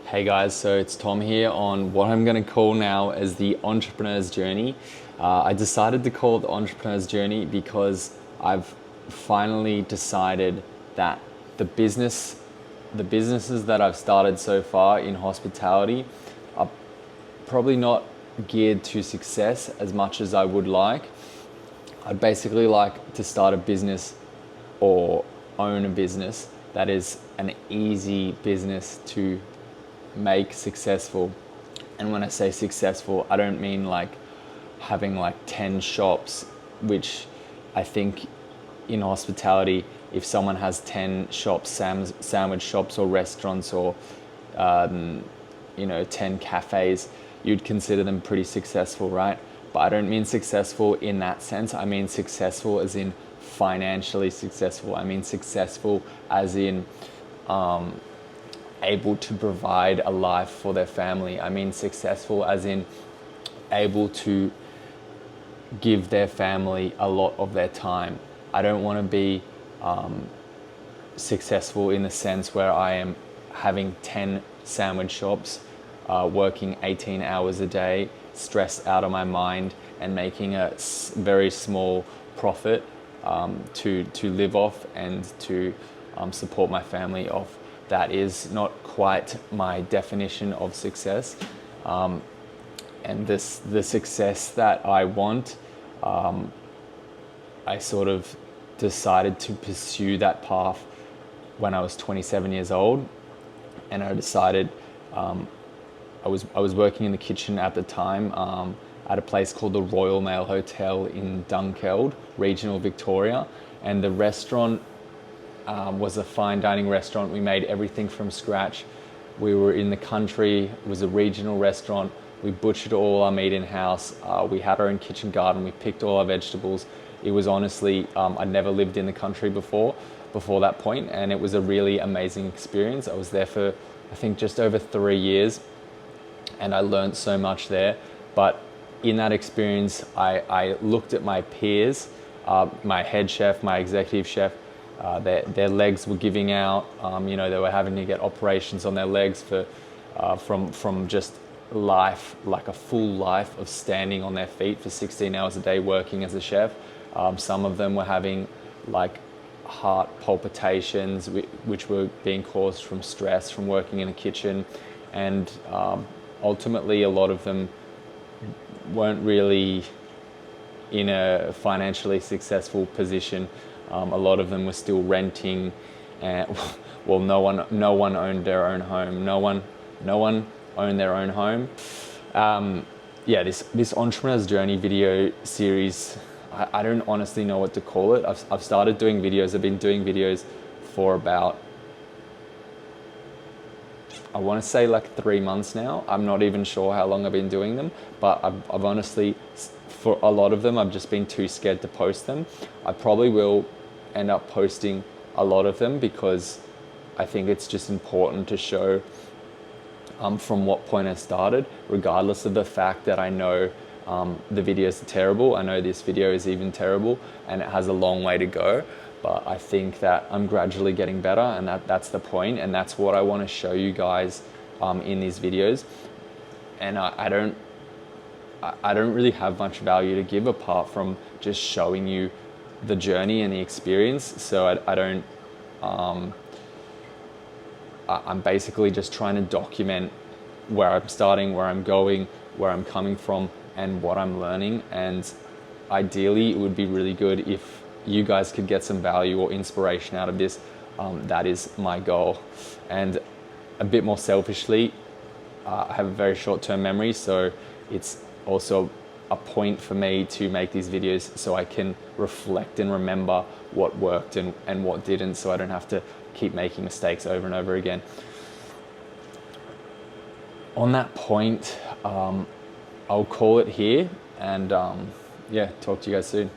Hey guys, so it's Tom here on what I'm going to call now as the entrepreneur's journey. I decided to call it the entrepreneur's journey because I've finally decided that the businesses that I've started so far in hospitality are probably not geared to success as much as I would like. I'd basically like to start a business or own a business that is an easy business to make successful. And when I say successful, I don't mean like having like 10 shops, which I think in hospitality, if someone has 10 shops, sandwich shops or restaurants or 10 cafes, you'd consider them pretty successful, right? But I don't mean successful in that sense. I mean successful as in financially successful. I mean successful as in able to provide a life for their family. I mean successful as in able to give their family a lot of their time. I don't want to be successful in the sense where I am having 10 sandwich shops, working 18 hours a day, stressed out of my mind, and making a very small profit to live off and to support my family off. That is not quite my definition of success. And the success that I want, I sort of decided to pursue that path when I was 27 years old. And I decided, I was working in the kitchen at the time at a place called the Royal Mail Hotel in Dunkeld, regional Victoria. And the restaurant was a fine dining restaurant. We made everything from scratch. We were in the country. It was a regional restaurant. We butchered all our meat in-house. We had our own kitchen garden. We picked all our vegetables. It was honestly, I'd never lived in the country before that point, and it was a really amazing experience. I was there for, I think, just over 3 years, and I learned so much there. But in that experience, I looked at my peers, my head chef, my executive chef. Their legs were giving out. They were having to get operations on their legs from just life, like a full life of standing on their feet for 16 hours a day working as a chef. Some of them were having like heart palpitations, which were being caused from stress from working in a kitchen, and ultimately a lot of them weren't really in a financially successful position. A lot of them were still renting, and well, no one owned their own home. No one owned their own home. This entrepreneur's journey video series, I don't honestly know what to call it. I've started doing videos. I've been doing videos for about, I want to say like 3 months now. I'm not even sure how long I've been doing them, but I've honestly, for a lot of them, I've just been too scared to post them. I probably will end up posting a lot of them because I think it's just important to show from what point I started, regardless of the fact that I know the videos are terrible. I know this video is even terrible and it has a long way to go, but I think that I'm gradually getting better, and that's the point, and that's what I want to show you guys in these videos. And I don't really have much value to give apart from just showing you the journey and the experience. So I'm basically just trying to document where I'm starting, where I'm going, where I'm coming from, and what I'm learning. And ideally, it would be really good if you guys could get some value or inspiration out of this. That is my goal. And a bit more selfishly, I have a very short-term memory, so it's also a point for me to make these videos so I can reflect and remember what worked and what didn't, so I don't have to keep making mistakes over and over again. On that point, I'll call it here, and talk to you guys soon.